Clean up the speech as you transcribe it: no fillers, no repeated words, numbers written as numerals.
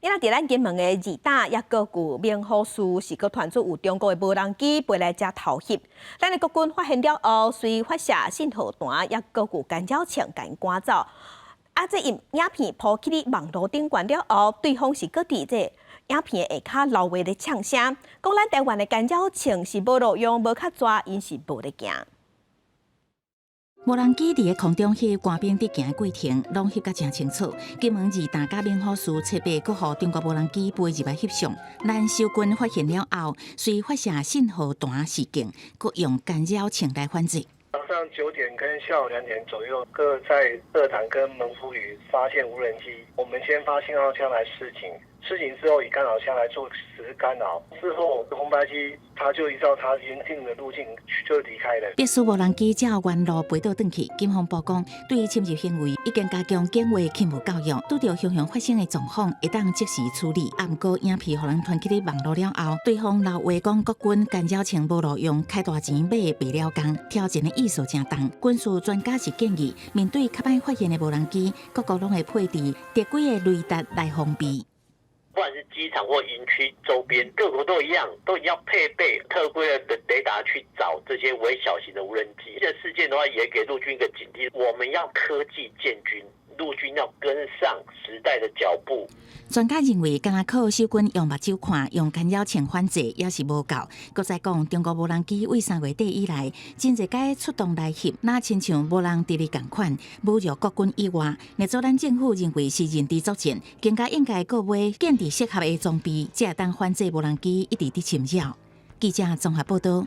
因为伫咱金门的二大也各具名护士是搁传出有中国的无人机飞来遮偷袭，咱的国军发现了后，随发射信号弹，也各具干扰枪甲因赶走。这影片抛起伫网络顶悬了后，对方是搁伫这影片的下骹留话咧呛声，讲咱台湾的干扰枪是无路用，无较抓，因是无咧行。 无人机伫个空中翕官兵伫行的过程，拢翕甲真清楚。金门二大甲民护士设备，搁互中国无人机飞入来翕相。咱守军发现了后，随发射信号弹示警，搁用干扰枪来反制。早上9点跟下午2点左右，各在社坛跟门福屿发现无人机。我们先发信号枪来示警，示警之后以干扰枪来做实施干扰。之后红白机它就依照它原定的路径就离开了。必须无人机照原路飞倒转去。警方报讲，对侵入行为已经加强警卫勤务教育，拄到雄雄发生的状况，会当即时处理。啊，毋过影片互人传起咧网络了后，对方留话讲国军干扰枪无路用，开大钱买白了工，挑战的意思真重。军事专家是建议，面对较歹发现的无人机，各国拢会配置特规的雷达来防备。 不管是机场或营区周边，各国都一样，都要配备特规的雷达去找这些微小型的无人机。这事件的话，也给陆军一个警惕：我们要科技建军，陆军要跟上时代的脚步。专家认为，敢若靠守军用目睭看，用干扰枪反制，也是无够。搁再讲，中国无人机为3月底以来，真侪该出动来翕，那亲像无人伫咧共款，侮辱国军以外，立足咱政府认为是认知作战，更加应该购买建设适合的装备，才会当反制无人机一直伫侵扰。记者综合报道。